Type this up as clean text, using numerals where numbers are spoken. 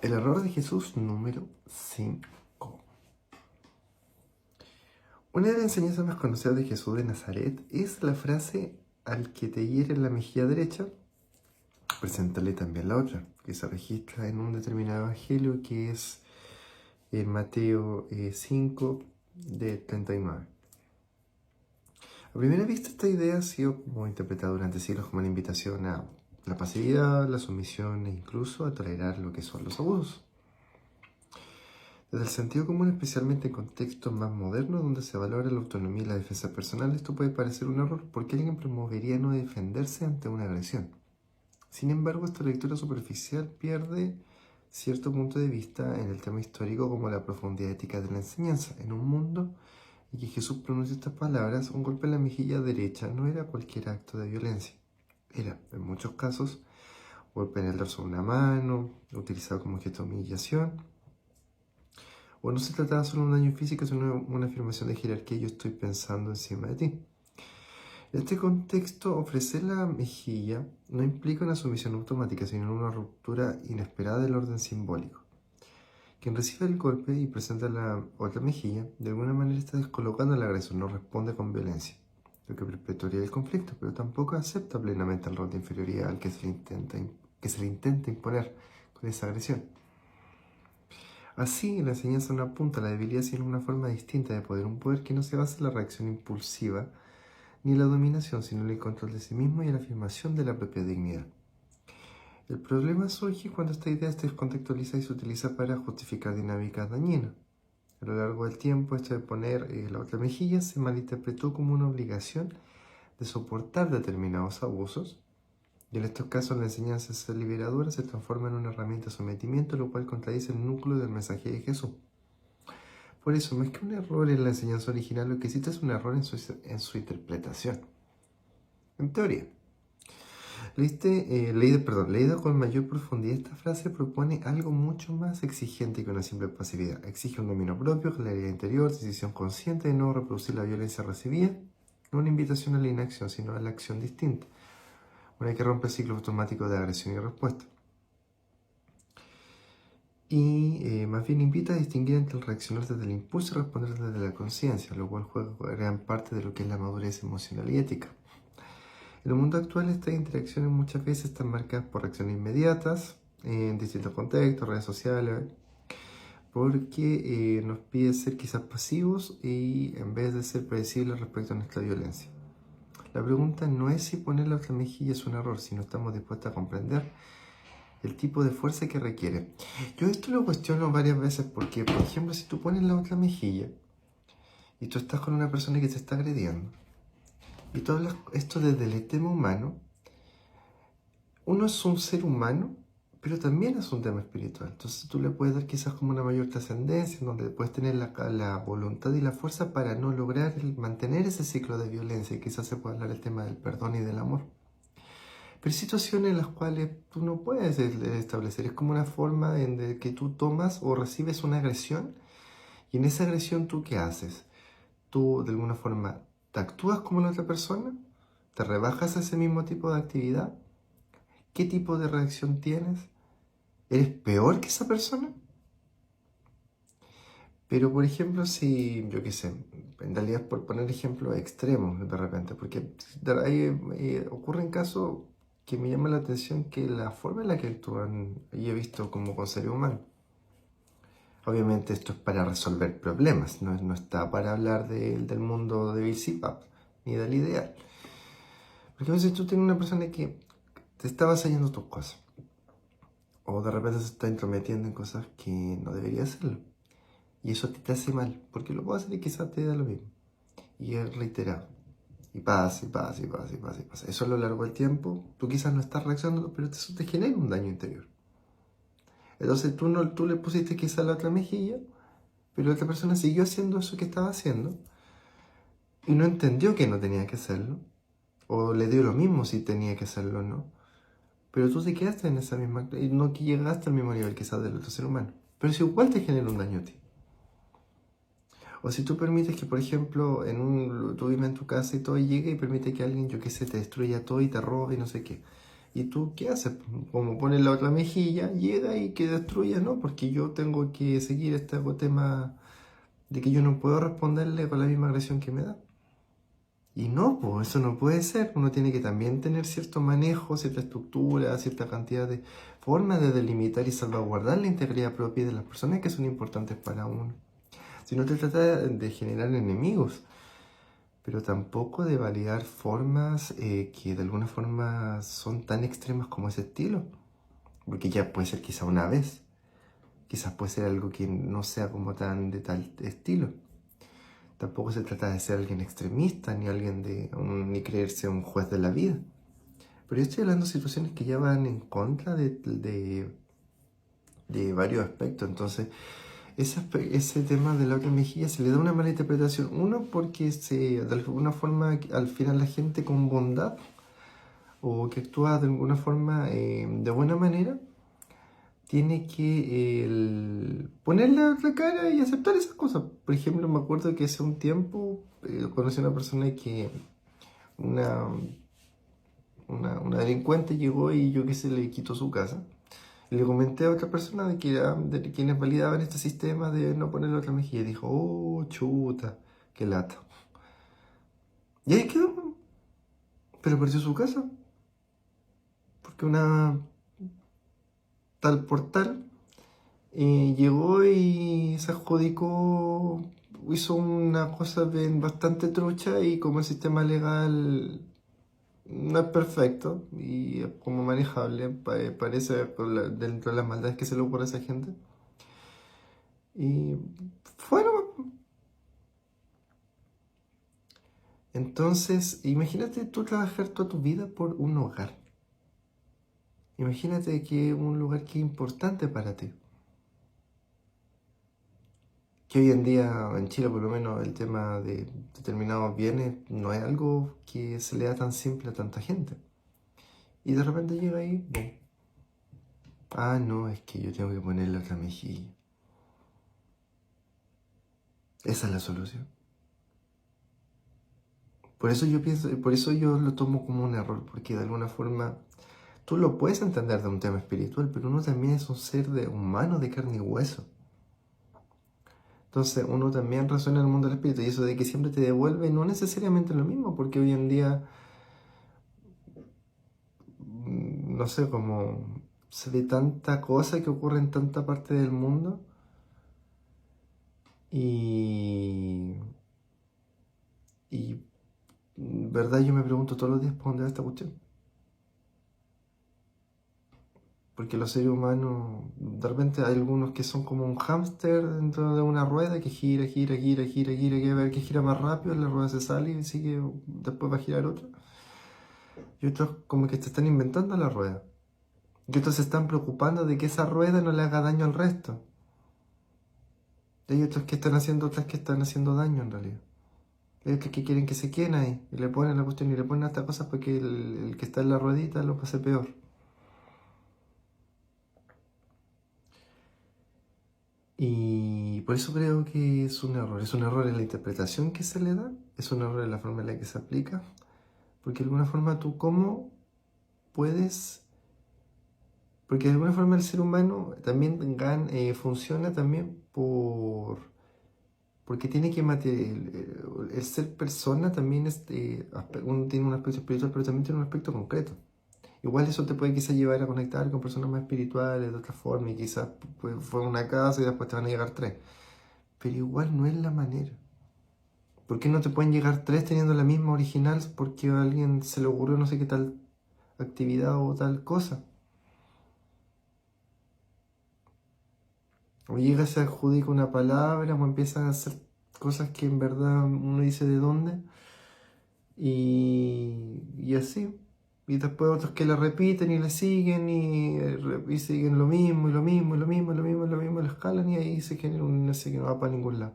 El error de Jesús número 5. Una de las enseñanzas más conocidas de Jesús de Nazaret es la frase: al que te hiere en la mejilla derecha, preséntale también la otra, que se registra en un determinado evangelio que es en Mateo 5, de 39. A primera vista, esta idea ha sido como interpretada durante siglos como una invitación a la pasividad, la sumisión e incluso a tolerar lo que son los abusos. Desde el sentido común, especialmente en contextos más modernos donde se valora la autonomía y la defensa personal, esto puede parecer un error porque alguien promovería no defenderse ante una agresión. Sin embargo, esta lectura superficial pierde cierto punto de vista en el tema histórico como la profundidad ética de la enseñanza. En un mundo en que Jesús pronuncia estas palabras, un golpe en la mejilla derecha no era cualquier acto de violencia. Era, en muchos casos, un golpe en el dorso de una mano, utilizado como objeto de humillación. O no se trataba solo de un daño físico, sino una afirmación de jerarquía: yo estoy pensando encima de ti. En este contexto, ofrecer la mejilla no implica una sumisión automática, sino una ruptura inesperada del orden simbólico. Quien recibe el golpe y presenta la otra mejilla, de alguna manera está descolocando al agresor, no responde con violencia, lo que perpetuaría el conflicto, pero tampoco acepta plenamente el rol de inferioridad al que se le intenta imponer con esa agresión. Así, la enseñanza no apunta a la debilidad, sino a una forma distinta de poder, un poder que no se basa en la reacción impulsiva ni en la dominación, sino en el control de sí mismo y en la afirmación de la propia dignidad. El problema surge cuando esta idea se descontextualiza y se utiliza para justificar dinámicas dañinas. A lo largo del tiempo, esto de poner la otra mejilla se malinterpretó como una obligación de soportar determinados abusos, y en estos casos la enseñanza liberadora se transforma en una herramienta de sometimiento, lo cual contradice el núcleo del mensaje de Jesús. Por eso, más que un error en la enseñanza original, lo que existe es un error en su interpretación. En teoría, leída con mayor profundidad, esta frase propone algo mucho más exigente que una simple pasividad. Exige un dominio propio, claridad interior, decisión consciente de no reproducir la violencia recibida, no una invitación a la inacción, sino a la acción distinta, una que rompe el ciclo automático de agresión y respuesta. Y más bien invita a distinguir entre el reaccionar desde el impulso y responder desde la conciencia, lo cual juega gran parte de lo que es la madurez emocional y ética. En el mundo actual, estas interacciones muchas veces están marcadas por reacciones inmediatas, en distintos contextos, redes sociales, porque nos pide ser quizás pasivos y en vez de ser predecibles respecto a nuestra violencia. La pregunta no es si poner la otra mejilla es un error, sino estamos dispuestos a comprender el tipo de fuerza que requiere. Yo esto lo cuestiono varias veces porque, por ejemplo, si tú pones la otra mejilla y tú estás con una persona que te está agrediendo y tú hablas esto desde el tema humano, uno es un ser humano, pero también es un tema espiritual. Entonces tú le puedes dar quizás como una mayor trascendencia, en donde puedes tener la voluntad y la fuerza para no lograr mantener ese ciclo de violencia, y quizás se pueda hablar el tema del perdón y del amor. Pero hay situaciones en las cuales tú no puedes establecer, es como una forma en que tú tomas o recibes una agresión, y en esa agresión tú ¿qué haces? Tú de alguna forma te actúas como la otra persona, te rebajas a ese mismo tipo de actividad. ¿Qué tipo de reacción tienes? ¿Eres peor que esa persona? Pero por ejemplo, si, yo qué sé, en realidad por poner ejemplos extremos de repente, porque ahí ocurren casos que me llama la atención, que la forma en la que actúan, y he visto como con seres humanos. Obviamente esto es para resolver problemas, no está para hablar del mundo de Bicipap, ni del ideal. Porque a veces tú tienes una persona que te está vasallando tus cosas, o de repente se está intrometiendo en cosas que no debería hacerlo. Y eso a ti te hace mal, porque lo puedo hacer y quizás te da lo mismo. Y es reiterado. Y pasa, y pasa, y pasa, y pasa, y pasa. Eso a lo largo del tiempo, tú quizás no estás reaccionando, pero eso te genera un daño interior. Entonces tú le pusiste quizás la otra mejilla, pero la otra persona siguió haciendo eso que estaba haciendo y no entendió que no tenía que hacerlo, o le dio lo mismo si tenía que hacerlo o no. Pero tú te quedaste en esa misma, y no que llegaste al mismo nivel quizás del otro ser humano. Pero eso igual te genera un daño a ti. O si tú permites que, por ejemplo, tú vives en tu casa y todo, y llega y permite que alguien, yo qué sé, te destruya todo y te robe y no sé qué. ¿Y tú qué haces? Como pones la otra mejilla, llega y que destruya, ¿no? Porque yo tengo que seguir este tema de que yo no puedo responderle con la misma agresión que me da. Y no, pues eso no puede ser. Uno tiene que también tener cierto manejo, cierta estructura, cierta cantidad de formas de delimitar y salvaguardar la integridad propia de las personas que son importantes para uno. Si no te trata de generar enemigos, pero tampoco de validar formas que de alguna forma son tan extremas como ese estilo. Porque ya puede ser quizá una vez, quizás puede ser algo que no sea como tan de tal estilo. Tampoco se trata de ser alguien extremista, ni alguien ni creerse un juez de la vida. Pero yo estoy hablando de situaciones que ya van en contra de varios aspectos. Entonces, ese tema de la otra mejilla se le da una mala interpretación. Uno, porque de alguna forma al final la gente con bondad o que actúa de alguna forma de buena manera, tiene que ponerle la cara y aceptar esas cosas. Por ejemplo, me acuerdo que hace un tiempo conocí a una persona que una, una delincuente llegó y yo qué sé, le quitó su casa. Y le comenté a otra persona de quienes validaban este sistema de no ponerle otra mejilla. Y dijo, oh, chuta, qué lata. Y ahí quedó, pero perdió su casa. Porque una tal por tal llegó y se adjudicó, hizo una cosa bastante trucha y como el sistema legal no es perfecto y es como manejable, parece dentro de las maldades que se le ocurre a esa gente. Y bueno, entonces imagínate tú trabajar toda tu vida por un hogar. Imagínate que es un lugar que es importante para ti. Que hoy en día en Chile por lo menos el tema de determinados bienes no es algo que se le da tan simple a tanta gente. Y de repente llega ahí, ¡bum! Ah, no, es que yo tengo que ponerle otra mejilla. Esa es la solución. Por eso yo pienso, por eso yo lo tomo como un error, porque de alguna forma tú lo puedes entender de un tema espiritual, pero uno también es un ser humano de carne y hueso. Entonces uno también resuena en el mundo del espíritu y eso de que siempre te devuelve no necesariamente lo mismo, porque hoy en día, no sé, como se ve tanta cosa que ocurre en tanta parte del mundo y, y verdad yo me pregunto todos los días por dónde va esta cuestión. Porque los seres humanos, de repente hay algunos que son como un hámster dentro de una rueda que gira, gira, gira, gira, gira, que a ver que gira más rápido, la rueda se sale y sigue, después va a girar otra. Y otros como que se están inventando la rueda. Y otros se están preocupando de que esa rueda no le haga daño al resto. Y hay otros que están haciendo otras que están haciendo daño en realidad. Hay otros que quieren que se queden ahí y le ponen la cuestión y le ponen hasta cosas porque el que está en la ruedita lo pase peor. Y por eso creo que es un error en la interpretación que se le da, es un error en la forma en la que se aplica, porque de alguna forma tú cómo puedes, porque de alguna forma el ser humano también funciona también porque tiene que el ser persona también uno tiene un aspecto espiritual, pero también tiene un aspecto concreto. Igual eso te puede quizás llevar a conectar con personas más espirituales de otra forma y quizás fue una casa y después te van a llegar tres. Pero igual no es la manera. ¿Por qué no te pueden llegar tres teniendo la misma original porque a alguien se le ocurrió no sé qué tal actividad o tal cosa? O llega, se adjudica una palabra o empiezan a hacer cosas que en verdad uno dice de dónde y así. Y después otros que le repiten y le siguen y siguen lo mismo y lo mismo y lo mismo y lo mismo y lo mismo y lo escalan y ahí se genera un no sé que no va para ningún lado.